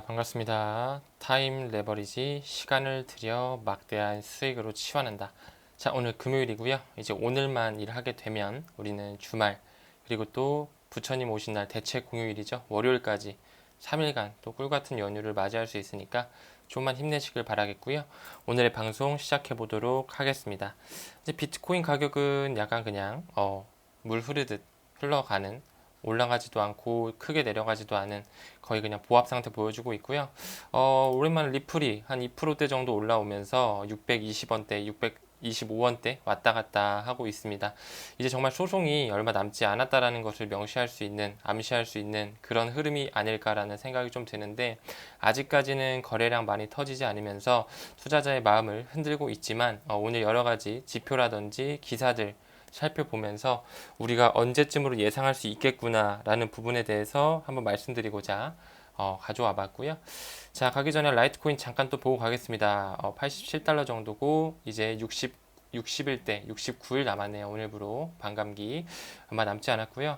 반갑습니다. 타임 레버리지, 시간을 들여 막대한 수익으로 치환한다. 자, 오늘 금요일이고요. 이제 오늘만 일하게 되면 우리는 주말, 그리고 또 부처님 오신 날 대체 공휴일이죠. 월요일까지 3일간 또 꿀같은 연휴를 맞이할 수 있으니까 좀만 힘내시길 바라겠고요. 오늘의 방송 시작해 보도록 하겠습니다. 이제 비트코인 가격은 약간 그냥 물 흐르듯 흘러가는, 올라가지도 않고 크게 내려가지도 않은 거의 그냥 보합 상태 보여주고 있고요. 오랜만에 리플이 한 2%대 정도 올라오면서 620원대, 625원대 왔다 갔다 하고 있습니다. 이제 정말 소송이 얼마 남지 않았다라는 것을 명시할 수 있는, 암시할 수 있는 그런 흐름이 아닐까라는 생각이 좀 드는데, 아직까지는 거래량 많이 터지지 않으면서 투자자의 마음을 흔들고 있지만, 오늘 여러 가지 지표라든지 기사들 살펴보면서 우리가 언제쯤으로 예상할 수 있겠구나라는 부분에 대해서 한번 말씀드리고자 가져와 봤고요. 자, 가기 전에 라이트코인 잠깐 또 보고 가겠습니다. 87달러 정도고 이제 60일대 69일 남았네요. 오늘부로 반감기 얼마 남지 않았고요.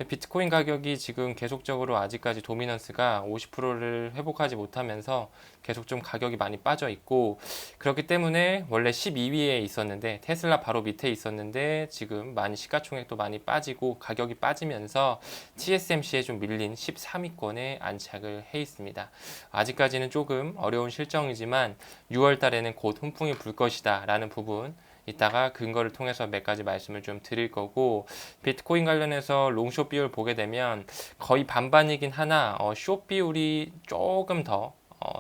비트코인 가격이 지금 계속적으로 아직까지 도미넌스가 50%를 회복하지 못하면서 계속 좀 가격이 많이 빠져 있고, 그렇기 때문에 원래 12위에 있었는데 테슬라 바로 밑에 있었는데 지금 많이 시가총액도 많이 빠지고 가격이 빠지면서 TSMC에 좀 밀린 13위권에 안착을 해 있습니다. 아직까지는 조금 어려운 실정이지만 6월 달에는 곧 훈풍이 불 것이다 라는 부분, 이따가 근거를 통해서 몇 가지 말씀을 좀 드릴 거고, 비트코인 관련해서 롱숏 비율 보게 되면 거의 반반이긴 하나 숏 비율이 조금 더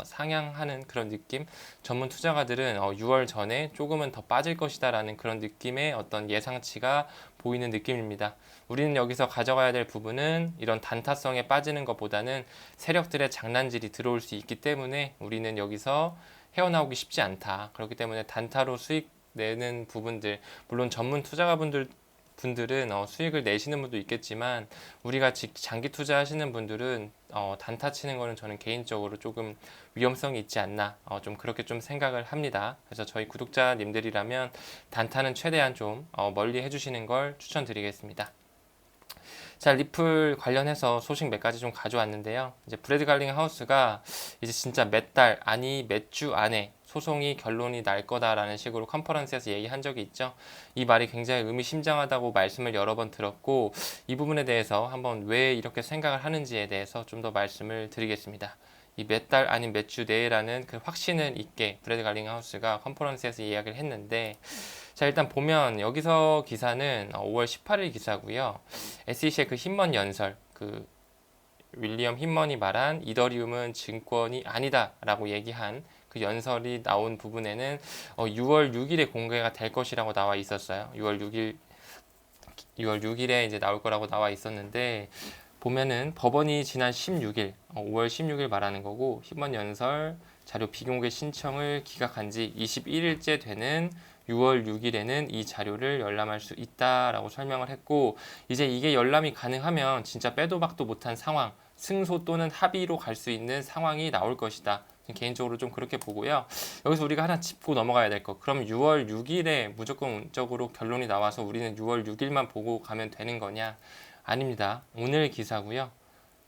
상향하는 그런 느낌. 전문 투자가들은 6월 전에 조금은 더 빠질 것이다 라는 그런 느낌의 어떤 예상치가 보이는 느낌입니다. 우리는 여기서 가져가야 될 부분은 이런 단타성에 빠지는 것보다는 세력들의 장난질이 들어올 수 있기 때문에 우리는 여기서 헤어나오기 쉽지 않다. 그렇기 때문에 단타로 수익 내는 부분들, 물론 전문 분들은 수익을 내시는 분도 있겠지만, 우리가 장기 투자하시는 분들은 단타 치는 거는 저는 개인적으로 조금 위험성이 있지 않나, 좀 그렇게 좀 생각을 합니다. 그래서 저희 구독자님들이라면 단타는 최대한 좀 멀리 해주시는 걸 추천드리겠습니다. 자, 리플 관련해서 소식 몇 가지 좀 가져왔는데요. 이제 브래드 갈링 하우스가 이제 진짜 몇 달, 아니 몇 주 안에 소송이 결론이 날 거다라는 식으로 컨퍼런스에서 얘기한 적이 있죠. 이 말이 굉장히 의미심장하다고 말씀을 여러 번 들었고, 이 부분에 대해서 한번 왜 이렇게 생각을 하는지에 대해서 좀 더 말씀을 드리겠습니다. 이 몇 달 아닌 몇 주 내라는 그 확신을 있게 브래드 갈링 하우스가 컨퍼런스에서 이야기를 했는데, 자, 일단 보면 여기서 기사는 5월 18일 기사고요. SEC의 그 힘먼 연설, 그 윌리엄 힘먼이 말한 이더리움은 증권이 아니다라고 얘기한 그 연설이 나온 부분에는 6월 6일에 공개가 될 것이라고 나와 있었어요. 6월 6일에 이제 나올 거라고 나와 있었는데, 보면은 법원이 지난 16일, 5월 16일 말하는 거고, 힘먼 연설 자료 비공개 신청을 기각한 지 21일째 되는 6월 6일에는 이 자료를 열람할 수 있다라고 설명을 했고, 이제 이게 열람이 가능하면 진짜 빼도 박도 못한 상황, 승소 또는 합의로 갈 수 있는 상황이 나올 것이다. 개인적으로 좀 그렇게 보고요. 여기서 우리가 하나 짚고 넘어가야 될 거. 그럼 6월 6일에 무조건적으로 결론이 나와서 우리는 6월 6일만 보고 가면 되는 거냐? 아닙니다. 오늘 기사고요.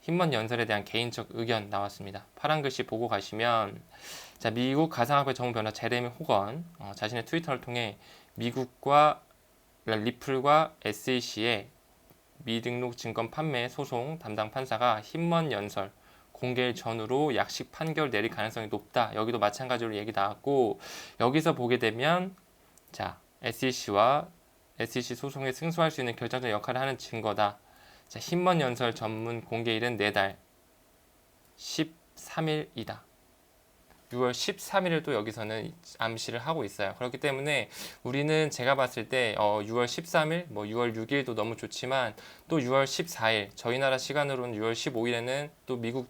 힘먼 연설에 대한 개인적 의견 나왔습니다. 파란 글씨 보고 가시면, 자, 미국 가상화폐 정부 변화 제레미 호건 자신의 트위터를 통해 미국과 리플과 SEC의 미등록 증권 판매 소송 담당 판사가 힘먼 연설 공개일 전후로 약식 판결 내릴 가능성이 높다. 여기도 마찬가지로 얘기 나왔고, 여기서 보게 되면 자, SEC 소송에 승소할 수 있는 결정적 역할을 하는 증거다. 자, 힘먼 연설 전문 공개일은 내달 13일이다. 6월 13일을 또 여기서는 암시를 하고 있어요. 그렇기 때문에 우리는 제가 봤을 때 6월 13일, 뭐 6월 6일도 너무 좋지만 또 6월 14일, 저희 나라 시간으로는 6월 15일에는 또 미국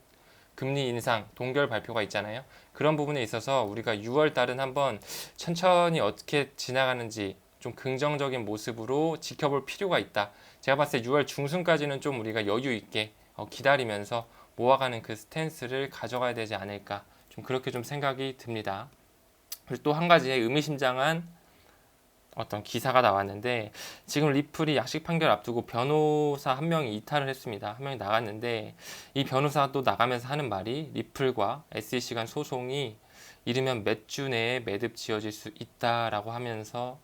금리 인상 동결 발표가 있잖아요. 그런 부분에 있어서 우리가 6월 달은 한번 천천히 어떻게 지나가는지 좀 긍정적인 모습으로 지켜볼 필요가 있다. 제가 봤을 때 6월 중순까지는 좀 우리가 여유 있게 기다리면서 모아가는 그 스탠스를 가져가야 되지 않을까, 좀 그렇게 좀 생각이 듭니다. 그리고 또 한 가지 의미심장한 어떤 기사가 나왔는데 지금 리플이 약식 판결 앞두고 변호사 한 명이 이탈을 했습니다. 한 명이 나갔는데 이 변호사도 나가면서 하는 말이 리플과 SEC 간 소송이 이르면 몇 주 내에 매듭 지어질 수 있다라고 하면서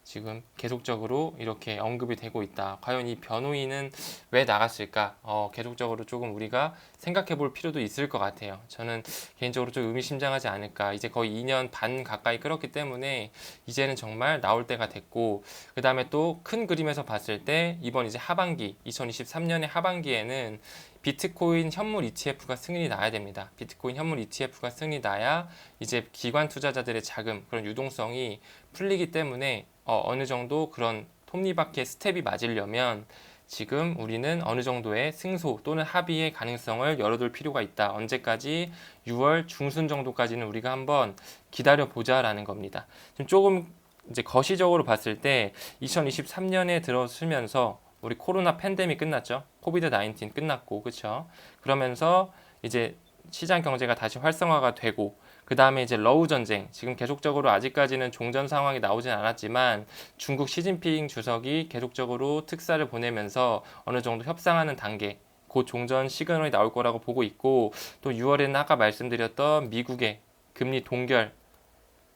지금 계속적으로 이렇게 언급이 되고 있다. 과연 이 변호인은 왜 나갔을까? 계속적으로 조금 우리가 생각해 볼 필요도 있을 것 같아요. 저는 개인적으로 좀 의미심장하지 않을까. 이제 거의 2년 반 가까이 끌었기 때문에 이제는 정말 나올 때가 됐고, 그 다음에 또 큰 그림에서 봤을 때 이번 이제 하반기, 2023년의 하반기에는 비트코인 현물 ETF가 승인이 나야 됩니다. 비트코인 현물 ETF가 승인이 나야 이제 기관 투자자들의 자금, 그런 유동성이 풀리기 때문에 어느 정도 그런 톱니바퀴의 스텝이 맞으려면 지금 우리는 어느 정도의 승소 또는 합의의 가능성을 열어둘 필요가 있다. 언제까지? 6월 중순 정도까지는 우리가 한번 기다려 보자라는 겁니다. 지금 조금 이제 거시적으로 봤을 때 2023년에 들어서면서 우리 코로나 팬데믹 끝났죠. 코비드 19 끝났고, 그렇죠? 그러면서 이제 시장 경제가 다시 활성화가 되고, 그 다음에 이제 러우 전쟁, 지금 계속적으로 아직까지는 종전 상황이 나오진 않았지만 중국 시진핑 주석이 계속적으로 특사를 보내면서 어느 정도 협상하는 단계, 곧 종전 시그널이 나올 거라고 보고 있고, 또 6월에는 아까 말씀드렸던 미국의 금리 동결,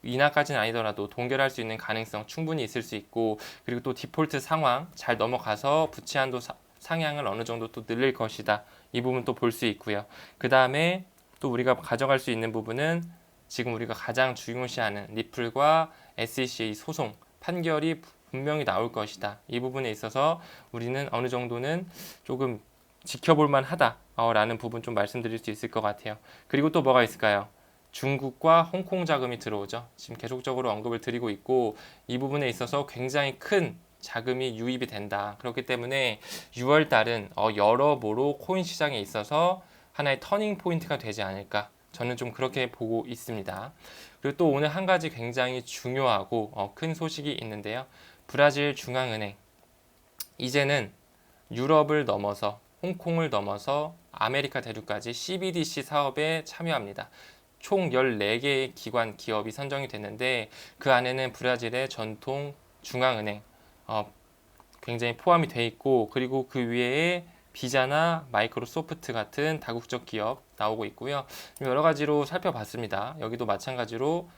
인하까지는 아니더라도 동결할 수 있는 가능성 충분히 있을 수 있고, 그리고 또 디폴트 상황 잘 넘어가서 부채 한도 상향을 어느 정도 또 늘릴 것이다. 이 부분 또 볼 수 있고요. 그 다음에 또 우리가 가져갈 수 있는 부분은 지금 우리가 가장 중요시하는 리플과 SEC의 소송 판결이 분명히 나올 것이다. 이 부분에 있어서 우리는 어느 정도는 조금 지켜볼 만하다라는 부분 좀 말씀드릴 수 있을 것 같아요. 그리고 또 뭐가 있을까요? 중국과 홍콩 자금이 들어오죠. 지금 계속적으로 언급을 드리고 있고 이 부분에 있어서 굉장히 큰 자금이 유입이 된다. 그렇기 때문에 6월 달은 여러모로 코인 시장에 있어서 하나의 터닝 포인트가 되지 않을까. 저는 좀 그렇게 보고 있습니다. 그리고 또 오늘 한 가지 굉장히 중요하고 큰 소식이 있는데요. 브라질 중앙은행 이제는 유럽을 넘어서 홍콩을 넘어서 아메리카 대륙까지 CBDC 사업에 참여합니다. 총 14개의 기관 기업이 선정이 됐는데 그 안에는 브라질의 전통 중앙은행 굉장히 포함이 돼 있고, 그리고 그 위에 비자나 마이크로소프트 같은 다국적 기업 나오고 있고요. 여러 가지로 살펴봤습니다. 여기도 마찬가지로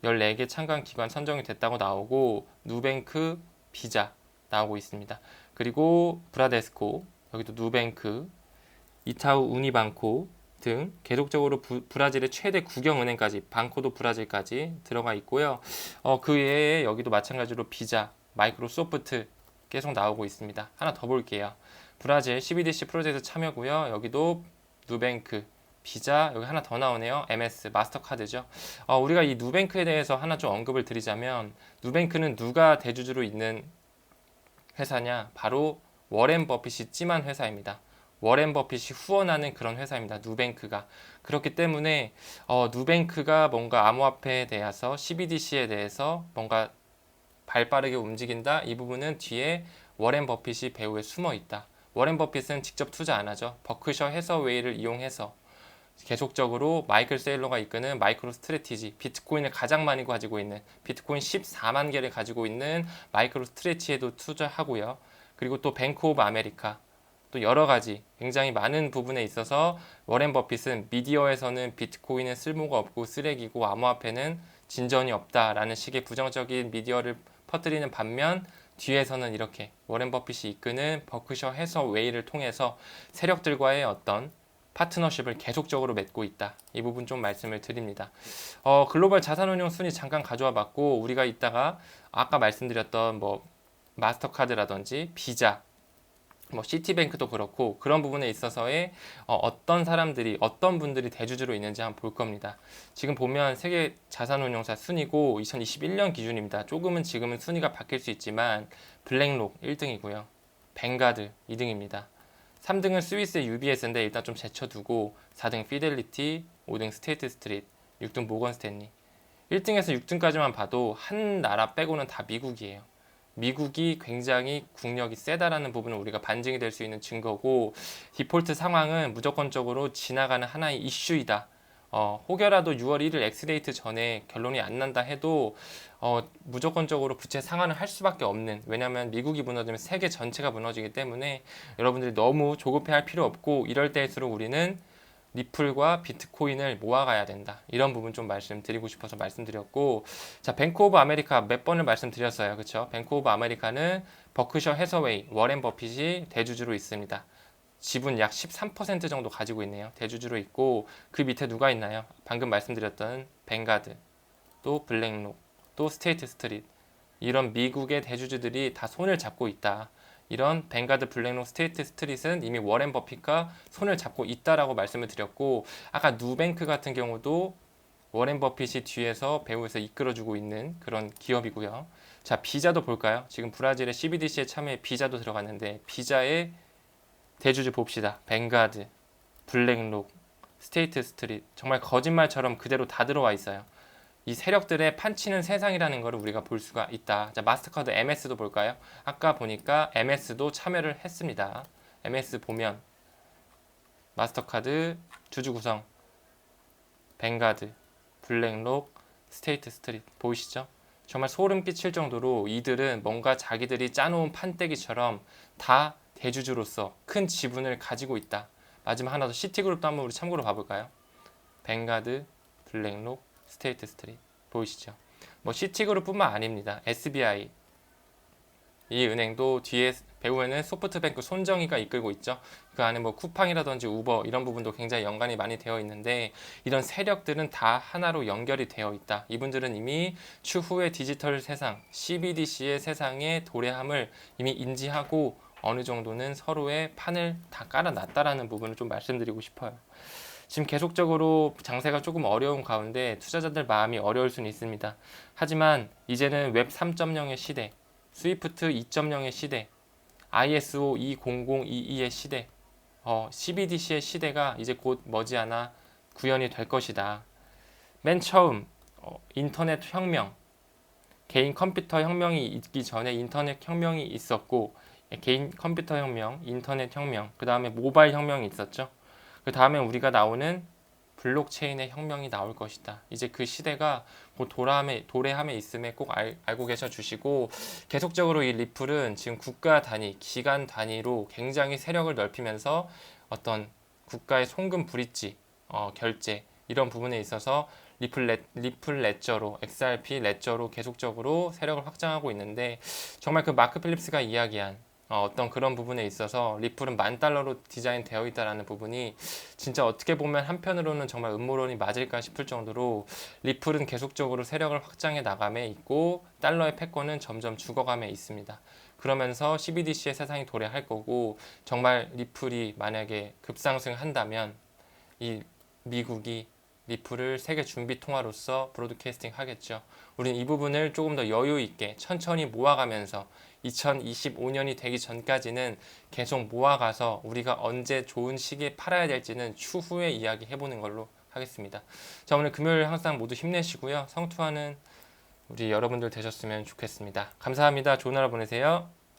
14개 참관 기관 선정이 됐다고 나오고, 누뱅크, 비자 나오고 있습니다. 그리고 브라데스코, 여기도 누뱅크, 이타우 우니방코 등 계속적으로 브라질의 최대 국영은행까지, 방코도 브라질까지 들어가 있고요. 그 외에 여기도 마찬가지로 비자, 마이크로소프트 계속 나오고 있습니다. 하나 더 볼게요. 브라질 CBDC 프로젝트 참여고요. 여기도 누뱅크, 비자, 여기 하나 더 나오네요. MS, 마스터카드죠. 우리가 이 누뱅크에 대해서 하나 좀 언급을 드리자면, 누뱅크는 누가 대주주로 있는 회사냐? 바로 워렌 버핏이 찜한 회사입니다. 워렌 버핏이 후원하는 그런 회사입니다. 누뱅크가. 그렇기 때문에 누뱅크가 뭔가 암호화폐에 대해서 CBDC에 대해서 뭔가 발빠르게 움직인다. 이 부분은 뒤에 워렌 버핏이 배후에 숨어 있다. 워렌 버핏은 직접 투자 안 하죠. 버크셔 해서웨이를 이용해서 계속적으로 마이클 세일러가 이끄는 마이크로 스트래티지, 비트코인을 가장 많이 가지고 있는, 비트코인 14만 개를 가지고 있는 마이크로 스트래치에도 투자하고요. 그리고 또 뱅크 오브 아메리카, 또 여러 가지 굉장히 많은 부분에 있어서 워렌 버핏은 미디어에서는 비트코인은 쓸모가 없고 쓰레기고 암호화폐는 진전이 없다라는 식의 부정적인 미디어를 퍼뜨리는 반면, 뒤에서는 이렇게 워렌 버핏이 이끄는 버크셔 해서웨이를 통해서 세력들과의 어떤 파트너십을 계속적으로 맺고 있다. 이 부분 좀 말씀을 드립니다. 글로벌 자산운용 순위 잠깐 가져와 봤고, 우리가 이따가 아까 말씀드렸던 뭐 마스터카드라든지 비자, 뭐 시티뱅크도 그렇고 그런 부분에 있어서의 어떤 사람들이, 어떤 분들이 대주주로 있는지 한번 볼 겁니다. 지금 보면 세계 자산운용사 순위고 2021년 기준입니다. 조금은 지금은 순위가 바뀔 수 있지만 블랙록 1등이고요. 뱅가드 2등입니다. 3등은 스위스의 UBS인데 일단 좀 제쳐두고, 4등 피델리티, 5등 스테이트 스트리트, 6등 모건 스탠리. 1등에서 6등까지만 봐도 한 나라 빼고는 다 미국이에요. 미국이 굉장히 국력이 세다라는 부분은 우리가 반증이 될 수 있는 증거고, 디폴트 상황은 무조건적으로 지나가는 하나의 이슈이다. 혹여라도 6월 1일 엑스데이트 전에 결론이 안 난다 해도 무조건적으로 부채 상환을 할 수밖에 없는, 왜냐하면 미국이 무너지면 세계 전체가 무너지기 때문에 여러분들이 너무 조급해할 필요 없고, 이럴 때일수록 우리는 리플과 비트코인을 모아가야 된다. 이런 부분 좀 말씀드리고 싶어서 말씀드렸고, 자, 뱅크 오브 아메리카 몇 번을 말씀드렸어요. 그렇죠? 뱅크 오브 아메리카는 버크셔 해서웨이, 워렌 버핏이 대주주로 있습니다. 지분 약 13% 정도 가지고 있네요. 대주주로 있고, 그 밑에 누가 있나요? 방금 말씀드렸던 뱅가드, 또 블랙록, 또 스테이트 스트릿, 이런 미국의 대주주들이 다 손을 잡고 있다. 이런 뱅가드, 블랙록, 스테이트 스트릿은 이미 워렌 버핏과 손을 잡고 있다라고 말씀을 드렸고, 아까 누뱅크 같은 경우도 워렌 버핏이 뒤에서 배후에서 이끌어주고 있는 그런 기업이고요. 자, 비자도 볼까요? 지금 브라질의 CBDC에 참여해 비자도 들어갔는데, 비자의 대주주 봅시다. 뱅가드, 블랙록, 스테이트 스트릿, 정말 거짓말처럼 그대로 다 들어와 있어요. 이 세력들의 판치는 세상이라는 것을 우리가 볼 수가 있다. 자, 마스터카드 MS도 볼까요? 아까 보니까 MS도 참여를 했습니다. MS 보면 마스터카드 주주 구성, 뱅가드, 블랙록, 스테이트 스트릿 보이시죠? 정말 소름 끼칠 정도로 이들은 뭔가 자기들이 짜놓은 판때기처럼 다 대주주로서 큰 지분을 가지고 있다. 마지막 하나 더, 시티그룹도 한번 우리 참고로 봐볼까요? 뱅가드, 블랙록, 스테이트 스트릿 보이시죠? 뭐 시티그룹뿐만 아닙니다. SBI, 이 은행도 뒤에 배후에는 소프트뱅크 손정희가 이끌고 있죠. 그 안에 뭐 쿠팡이라든지 우버 이런 부분도 굉장히 연관이 많이 되어 있는데, 이런 세력들은 다 하나로 연결이 되어 있다. 이분들은 이미 추후의 디지털 세상, CBDC의 세상의 도래함을 이미 인지하고 어느 정도는 서로의 판을 다 깔아놨다라는 부분을 좀 말씀드리고 싶어요. 지금 계속적으로 장세가 조금 어려운 가운데 투자자들 마음이 어려울 수는 있습니다. 하지만 이제는 웹 3.0의 시대, 스위프트 2.0의 시대, ISO 20022의 시대, CBDC의 시대가 이제 곧 머지않아 구현이 될 것이다. 맨 처음 인터넷 혁명, 개인 컴퓨터 혁명이 있기 전에 인터넷 혁명이 있었고, 개인 컴퓨터 혁명, 인터넷 혁명, 그 다음에 모바일 혁명이 있었죠. 그 다음에 우리가 나오는 블록체인의 혁명이 나올 것이다. 이제 그 시대가 곧 도래함에 있음에 꼭 알고 계셔 주시고, 계속적으로 이 리플은 지금 국가 단위, 기간 단위로 굉장히 세력을 넓히면서 어떤 국가의 송금 브릿지, 결제 이런 부분에 있어서 리플 레저로, XRP 레저로 계속적으로 세력을 확장하고 있는데, 정말 그 마크 필립스가 이야기한 어떤 그런 부분에 있어서 리플은 $10,000로 디자인되어 있다라는 부분이 진짜 어떻게 보면 한편으로는 정말 음모론이 맞을까 싶을 정도로, 리플은 계속적으로 세력을 확장해 나감에 있고 달러의 패권은 점점 죽어감에 있습니다. 그러면서 CBDC의 세상이 도래할 거고, 정말 리플이 만약에 급상승한다면 이 미국이 리플을 세계 준비 통화로서 브로드캐스팅 하겠죠. 우린 이 부분을 조금 더 여유 있게 천천히 모아가면서 2025년이 되기 전까지는 계속 모아가서 우리가 언제 좋은 시기에 팔아야 될지는 추후에 이야기해보는 걸로 하겠습니다. 자, 오늘 금요일 항상 모두 힘내시고요. 성투하는 우리 여러분들 되셨으면 좋겠습니다. 감사합니다. 좋은 하루 보내세요.